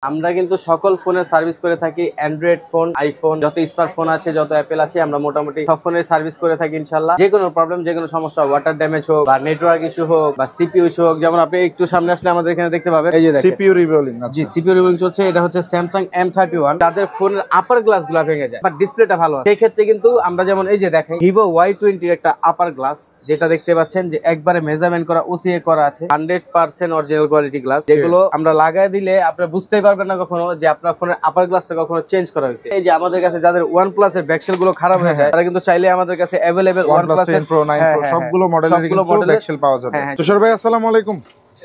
আমরা কিন্তু সকল ফোনের সার্ভিস করে থাকি। অ্যান্ড্রয়েড ফোন, আইফোন, যত স্মার্টফোন আছে, যত অ্যাপেল আছে, আমরা মোটামুটি সব ফোনের সার্ভিস করে থাকি ইনশাল্লাহ। যে কোনো প্রবলেম, যে কোনো সমস্যা, ওয়াটার ড্যামেজ হোক বা নেটওয়ার্ক ইস্যু হোক বা সিপিইউ ইস্যু হোক, যেমন আপনি একটু সামনে আসলে আমাদের এখানে দেখতে পাবেন, এই যে দেখেন সিপিইউ রিবলিং। জি, সিপিইউ রিবলিং চলছে। এটা হচ্ছে স্যামসাং M31। তাদের ফোনের আপার গ্লাস গুলা ভেঙে যায়, বাট ডিসপ্লেটা ভালো আছে। সেই ক্ষেত্রে কিন্তু আমরা যেমন এই যে দেখেন ভিভো Y20 একটা আপার গ্লাস, যেটা দেখতে পাচ্ছেন যে একবারে মেজারমেন্ট করা, ওসিএ করা আছে, 100% অরিজিনাল কোয়ালিটি গ্লাস, যেগুলো আমরা লাগাই দিলে আপনি বুঝতেই পারবেন না কখনো যে আপনার ফোনের আপার গ্লাসটা কখনো চেঞ্জ করা হয়েছে। এই যে আমাদের কাছে যাদের OnePlus এর ব্যাকশেল গুলো খারাপ হয়ে যায়, তারা কিন্তু চাইলে আমাদের কাছে अवेलेबल OnePlus 10 Pro 9 Pro সবগুলো মডেলের কিন্তু ব্যাকশেল পাওয়া যাবে। তুষার ভাই আসসালামু আলাইকুম।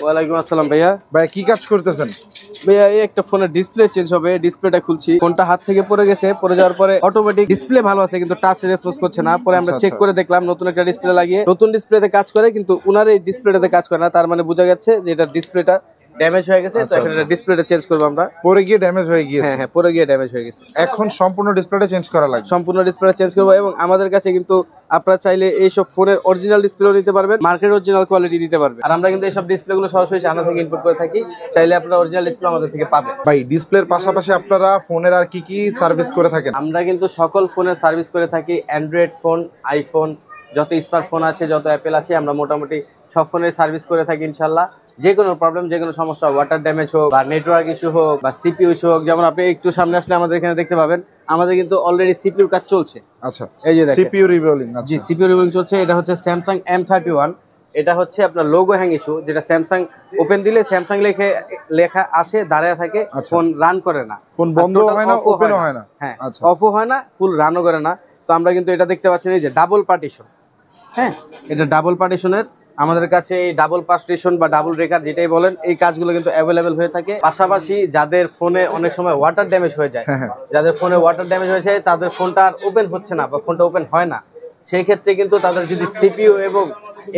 ওয়ালাইকুম আসসালাম ভাইয়া। ভাই কি কাজ করতেছেন? ভাইয়া এই একটা ফোনের ডিসপ্লে চেঞ্জ হবে, ডিসপ্লেটা খুলছি। ফোনটা হাত থেকে পড়ে গেছে, পড়ে যাওয়ার পরে অটোমেটিক ডিসপ্লে ভালো আছে কিন্তু টাচ রেসপন্স করছে না। পরে আমরা চেক করে দেখলাম নতুন একটা ডিসপ্লে লাগিয়ে নতুন ডিসপ্লেতে কাজ করে, কিন্তু উনার এই ডিসপ্লেটাতে কাজ করে না। তার মানে বোঝা যাচ্ছে যে এটা ডিসপ্লেটা ড্যামেজ হয়ে গেছে। তো এখন এটা ডিসপ্লেটা চেঞ্জ করব আমরা। পরে গিয়ে ড্যামেজ হয়ে গিয়েছে। হ্যাঁ, পরে গিয়ে ড্যামেজ হয়ে গেছে। এখন সম্পূর্ণ ডিসপ্লেটা চেঞ্জ করা লাগবে। সম্পূর্ণ ডিসপ্লেটা চেঞ্জ করব, এবং আমাদের কাছে কিন্তু আপনারা চাইলে এই সব ফোনের অরিজিনাল ডিসপ্লেও নিতে পারবেন, মার্কেট অরিজিনাল কোয়ালিটি নিতে পারবেন। আর আমরা কিন্তু এই সব ডিসপ্লেগুলো সরাসরি চায়না থেকে ইম্পোর্ট করে থাকি। চাইলে আপনারা অরিজিনাল ডিসপ্লে আমাদের থেকে পাবেন। ভাই ডিসপ্লের পাশাপাশি আপনারা ফোনের আর কি কি সার্ভিস করে থাকেন? আমরা কিন্তু সকল ফোনের সার্ভিস করে থাকি। অ্যান্ড্রয়েড ফোন, আইফোন, যত স্মার্টফোন আছে, যত অ্যাপেল আছে, আমরা মোটামুটি সব ফোনের সার্ভিস করে থাকি ইনশাল্লাহ। যে কোনো প্রবলেম, যে কোনো সমস্যা, ওয়াটার ড্যামেজ হোক বা নেটওয়ার্ক ইস্যু হোক বা সিপিইউ ইস্যু হোক, যেমন আপনি একটু সামনে আসলে আমাদের এখানে দেখতে পাবেন, আমাদের কিন্তু অলরেডি সিপিইউর কাজ চলছে। আচ্ছা, এই যে দেখেন সিপিইউ রিবলিং। জি, সিপিইউ রিবলিং চলছে। এটা হচ্ছে স্যামসাং M31। এটা হচ্ছে আপনার লোগো হ্যাং ইস্যু, যেটা স্যামসাং ওপেন দিলে স্যামসাং লেখা আসে, দাঁড়ায় থাকে, ফোন রান করে না, ফোন বন্ধ হয় না, ওপেনও হয় না। হ্যাঁ, অফও হয় না, ফুল রানও করে না। তো আমরা কিন্তু এটা দেখতে পাচ্ছেন এই যে ডাবল পার্টিশন। হ্যাঁ, এটা ডাবল পার্টিশনের। আমাদের কাছে এই ডাবল পার্টিশন বা ডাবল রেকার যেটাই বলেন, এই কাজগুলো কিন্তু অ্যাভেলেবেল হয়ে থাকে। পাশাপাশি যাদের ফোনে অনেক সময় ওয়াটার ড্যামেজ হয়ে যায়, যাদের ফোনে ওয়াটার ড্যামেজ হয়ে যায়, তাদের ফোনটা আর ওপেন হচ্ছে না বা ফোনটা ওপেন হয় না, সেই ক্ষেত্রে কিন্তু তাদের যদি সিপিইউ এবং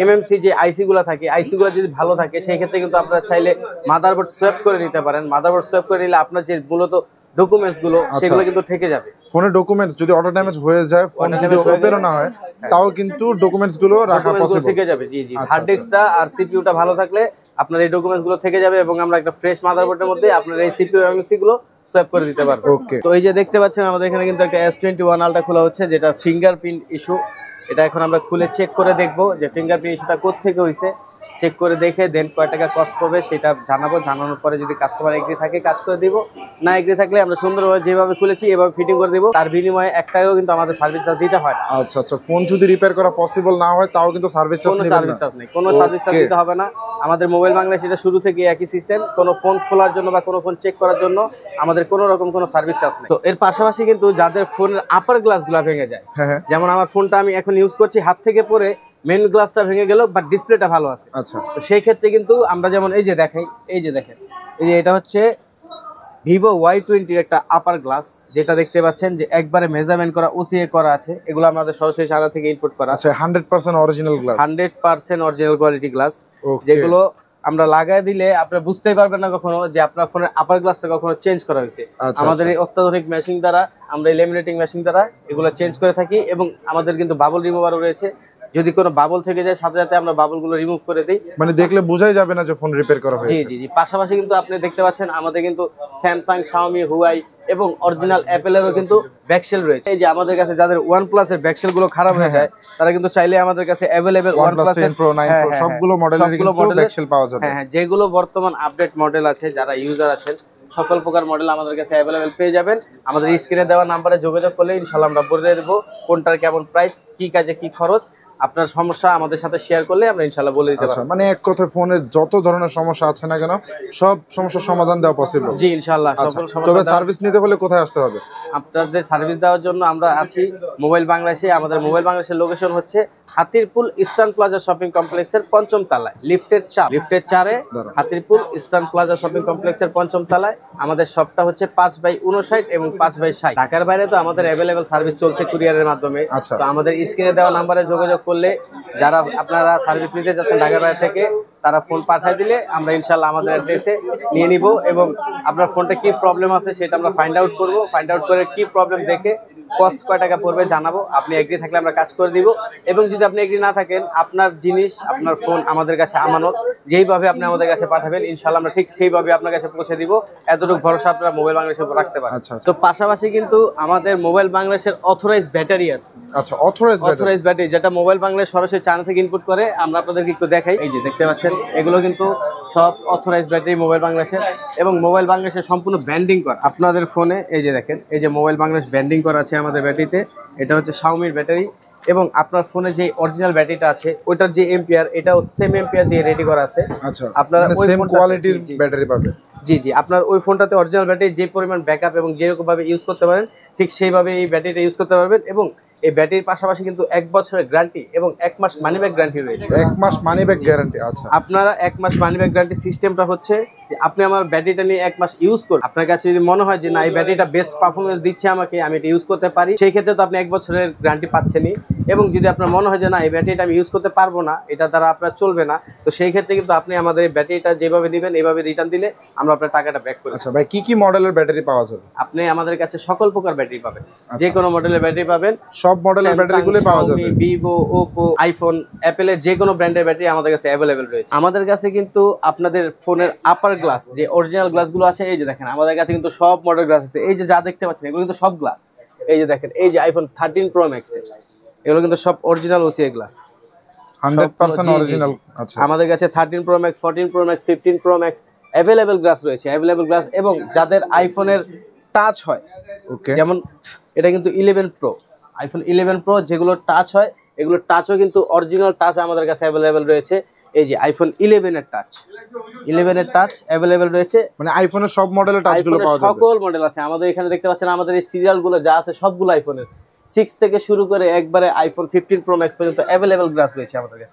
এমএমসি যে আইসি গুলো থাকে, আইসি গুলো যদি ভালো থাকে, সেই ক্ষেত্রে কিন্তু আপনারা চাইলে মাদারবোর্ড সোয়াপ করে নিতে পারেন। মাদারবোর্ড সোয়াপ করে নিলে আপনার যে মূলত ডকুমেন্টস গুলো, সেগুলো কিন্তু থেকে যাবে। ফোনের ডকুমেন্টস যদি অটো ড্যামেজ হয়ে যায়, ফোন যদি ওপেনও না হয়, তাও কিন্তু ডকুমেন্টস গুলো রাখা পসিবল থেকে যাবে। জি জি, হার্ড ডিস্কটা আর সিপিইউটা ভালো থাকলে আপনার এই ডকুমেন্টস গুলো থেকে যাবে, এবং আমরা একটা ফ্রেশ মাদারবোর্ডের মধ্যে আপনার এই সিপিইউ এমএমসি গুলো সোয়াপ করে দিতে পারবো। ওকে। তো এই যে দেখতে পাচ্ছেন আমাদের এখানে কিন্তু একটা S21 আলট্রা খোলা হচ্ছে, যেটা ফিঙ্গারপ্রিন্ট ইস্যু। এটা এখন আমরা খুলে চেক করে দেখবো যে ফিঙ্গারপ্রিন্ট ইস্যুটা কোত্থেকে হয়েছে। চেক করে দেখে দেন কয় টাকা কস্ট করবে সেটা জানাবো। জানানোর পরে যদি কাস্টমার এগ্রি থাকে কাজ করে দিব, না এগ্রি থাকলে আমরা সুন্দরভাবে যেভাবে খুলেছি এভাবে ফিটিং করে দিব। তার বিনিময়ে এক টাকাও কিন্তু আমাদের সার্ভিস চার্জ দিতে হয় না। আচ্ছা আচ্ছা, ফোন যদি রিপেয়ার করা পসিবল না হয় তাও কিন্তু সার্ভিস চার্জ নেই? কোনো সার্ভিস চার্জ দিতে হবে না। আমাদের মোবাইল বাংলা সেটা শুরু থেকে একই সিস্টেম। কোনো ফোন খোলার জন্য বা কোনো ফোন চেক করার জন্য আমাদের কোনো রকম কোনো সার্ভিস চার্জ নেই। তো এর পাশাপাশি কিন্তু যাদের ফোনের আপার গ্লাসগুলো ভেঙে যায়, যেমন আমার ফোনটা আমি এখন ইউজ করছি, হাত থেকে পড়ে মেইন গ্লাসটা ভেঙে গেল, বাট ডিসপ্লেটা ভালো আছে। আচ্ছা, তো সেই ক্ষেত্রে কিন্তু আমরা যেমন এই যে দেখেন, এই যে এটা হচ্ছে ভিভো Y20 একটা আপার গ্লাস, যেটা দেখতে পাচ্ছেন যে একবারে মেজারমেন্ট করা, ওসিএ করা আছে। এগুলো আমাদের সরাসরি চায়না থেকে ইম্পোর্ট করা আছে। 100% original glass, 100% original quality glass, যেগুলো আমরা লাগাই দিলে আপনি বুঝতেই পারবেন না কখনো যে আপনার ফোনের আপার গ্লাসটা কখনো চেঞ্জ করা হয়েছে। আমাদের এই অত্যাধুনিক মেশিন দ্বারা, আমরা এই লেমিনেটিং মেশিন দ্বারা এগুলো চেঞ্জ করে থাকি, এবং আমাদের কিন্তু বাবল রিমুভারও রয়েছে। যদি কোনো বাবল থেকে যায়, সাথে সাথে আমরা বাবলগুলো রিমুভ করে দিই। মানে দেখলে বোঝাই যাবে না যে ফোন রিপেয়ার করা হয়েছে। জি জি জি। পাশাপাশি কিন্তু আপনি দেখতে পাচ্ছেন আমাদের কিন্তু স্যামসাং, শাওমি, হুয়াই এবং অরিজিনাল অ্যাপেলেরও কিন্তু ব্যাকশেল রয়েছে। এই যে আমাদের কাছে যাদের OnePlus এর ব্যাকশেল গুলো খারাপ হয়ে যায়, তারা কিন্তু চাইলে আমাদের কাছে अवेलेबल OnePlus 10 Pro 9 Pro সবগুলো মডেলের কিন্তু ব্যাকশেল পাওয়া যাবে। হ্যাঁ, যেগুলো বর্তমান আপডেট মডেল আছে, যারা ইউজার আছেন, সকল প্রকার মডেল আমাদের কাছে অ্যাভেলেবেল পেয়ে যাবেন। আমাদের স্ক্রিনে দেওয়া নাম্বারে যোগাযোগ করলে ইনশাআল্লাহ আমরা বলে দেবো কোনটার কেমন প্রাইস, কি কাজে কি খরচ। আপনার সমস্যা আমাদের সাথে শেয়ার করলে আমরা ইনশাআল্লাহ বলে দিতে পারবো। মানে এক কথায় ফোনের যত ধরনের সমস্যা আছে না কেন, সব সমস্যার সমাধান দেওয়া পসিবল। জি ইনশাআল্লাহ, সকল সমস্যা। তবে সার্ভিস নিতে হলে কোথায় আসতে হবে? আপনাদের সার্ভিস দেওয়ার জন্য আমরা আছি মোবাইল বাংলাদেশে। আমাদের মোবাইল বাংলাদেশের লোকেশন হচ্ছে হাতিরপুল ইস্টার্ন প্লাজা শপিং কমপ্লেক্সের 5ম তলায়, লিফটের 4-এ হাতিরপুল ইস্টার্ন প্লাজা শপিং কমপ্লেক্সের 5ম তলায়। আমাদের শপটা হচ্ছে 5/59 এবং 5/60। ঢাকার বাইরে তো আমাদের অ্যাভেলেবেল সার্ভিস চলছে কুরিয়ারের মাধ্যমে। তো আমাদের স্ক্রিনে দেওয়া নাম্বারে যোগাযোগ করলে, যারা আপনারা সার্ভিস নিতে যাচ্ছেন ঢাকার বাইরে থেকে, তারা ফোন পাঠিয়ে দিলে আমরা ইনশাআল্লাহ আমাদের অ্যাড্রেসে নিয়ে নিব, এবং আপনার ফোনটা কি প্রবলেম আছে সেটা আমরা ফাইন্ড আউট করব। ফাইন্ড আউট করে কি প্রবলেম দেখে কস্ট কয় টাকা পড়বে জানাবো, আপনি এগ্রি থাকলে আমরা কাজ করে দিব। এবং যদি আপনি এগ্রি না থাকেন, আপনার জিনিস আপনার ফোন আমাদের কাছে আমানত, যেইভাবে আপনি আমাদের কাছে পাঠাবেন ইনশাআল্লাহ আমরা ঠিক সেইভাবে আপনার কাছে পৌঁছে দিব। এতটুকু ভরসা আপনারা মোবাইল বাংলাদেশের উপর রাখতে পারেন। তো পাশাপাশি কিন্তু আমাদের মোবাইল বাংলাদেশের অথরাইজড ব্যাটারি আছে। আচ্ছা, অথরাইজড ব্যাটারি যেটা মোবাইল বাংলাদেশ সরাসরি চায়না থেকে ইনপুট করে, আমরা আপনাদেরকে একটু দেখাই। এই যে দেখতে পাচ্ছেন, এগুলো কিন্তু সব অথরাইজড ব্যাটারি মোবাইল বাংলাদেশের, এবং মোবাইল বাংলাদেশের সম্পূর্ণ ব্র্যান্ডিং করা। আপনাদের ফোনে এই যে দেখেন, এই যে মোবাইল বাংলাদেশ ব্র্যান্ডিং করা আছে আমাদের ব্যাটারিতে। এটা হচ্ছে শাওমির ব্যাটারি, এবং আপনার ফোনে যে অরিজিনাল ব্যাটারিটা আছে ওটার যে এম্পিয়ার, এটাও সেম এম্পিয়ার দিয়ে রেডি করা আছে। আচ্ছা, আপনারা ওই সেম কোয়ালিটির ব্যাটারি পাবেন। জি জি, আপনার ওই ফোনটাতে অরিজিনাল ব্যাটারি যে পরিমাণ ব্যাকআপ এবং যেরকম ভাবে ইউজ করতে পারেন ঠিক সেইভাবে এই ব্যাটারিটা ইউজ করতে পারবেন। এবং এই ব্যাটারির পাশাপাশি কিন্তু 1 বছরের গ্যারান্টি এবং 1 মাস মানি ব্যাক গ্যারান্টি রয়েছে। 1 মাস মানি ব্যাক গ্যারান্টি। আচ্ছা, আপনারা 1 মাস মানি ব্যাক গ্যারান্টি সিস্টেমটা হচ্ছে যে আপনি আমার ব্যাটারিটা নিয়ে 1 মাস ইউজ করুন, আপনার কাছে যদি মনে হয় যে না এই ব্যাটারিটা বেস্ট পারফরমেন্স দিচ্ছে আমাকে, আমি এটা ইউজ করতে পারি, সেই ক্ষেত্রে তো আপনি 1 বছরের গ্যারান্টি পাচ্ছেনই। এবং যদি আপনার মনে হয় যে না এই ব্যাটারিটা আমি ইউজ করতে পারবো না, এটা দ্বারা আপনার চলবে না, তো সেই ক্ষেত্রে কিন্তু আপনি আমাদের এই ব্যাটারিটা যেভাবে দিবেন এইভাবে রিটার্ন দিলে আমরা আপনার টাকাটা ব্যাক করে। আচ্ছা ভাই, কি কি মডেলের ব্যাটারি পাওয়া যাবে? আপনি আমাদের কাছে সকল প্রকার ব্যাটারি পাবেন, যে কোনো মডেলের ব্যাটারি পাবেন। সব মডেলের ব্যাটারিগুলো পাওয়া যাবে। ভিভো, ওপো, আইফোন, অ্যাপেলের যে কোনো ব্র্যান্ডের ব্যাটারি আমাদের কাছে অ্যাভেলেবেল রয়েছে। আমাদের কাছে কিন্তু আপনাদের ফোনের আপার গ্লাস যে অরিজিনাল গ্লাসগুলো আছে, এই যে দেখেন আমাদের কাছে কিন্তু সব মডেল গ্লাস আছে। এই যে যা দেখতে পাচ্ছেন এগুলো কিন্তু সব গ্লাস। এই যে দেখেন, এই যে আইফোন 13 প্রো ম্যাক্স এগুলো কিন্তু সব অরিজিনাল ওসিআই গ্লাস, 100% অরিজিনাল। আচ্ছা, আমাদের কাছে 13 pro max, 14 pro max, 15 pro max available glass রয়েছে, অ্যাভেলেবেল গ্লাস। এবং যাদের আইফোনের টাচ হয়, ওকে, যেমন এটা কিন্তু 11 প্রো, আইফোন 11 প্রো যেগুলো টাচ হয়, এগুলো টাচও কিন্তু অরিজিনাল টাচ আমাদের কাছে অ্যাভেলেবেল রয়েছে। এই যে আইফোন 11 এর টাচ, 11 এর টাচ অ্যাভেলেবেল রয়েছে। মানে আইফোনের সব মডেলের টাচগুলো পাওয়া যাবে। সকল মডেল আছে আমাদের এখানে, দেখতে পাচ্ছেন আমাদের এই সিরিয়ালগুলো যা আছে সবগুলো আইফোনের 6 থেকে শুরু করে একবারে আইফোন 15 প্রো ম্যাক্স পর্যন্ত অ্যাভেলেবেল গ্লাস রয়েছে আমাদের কাছে।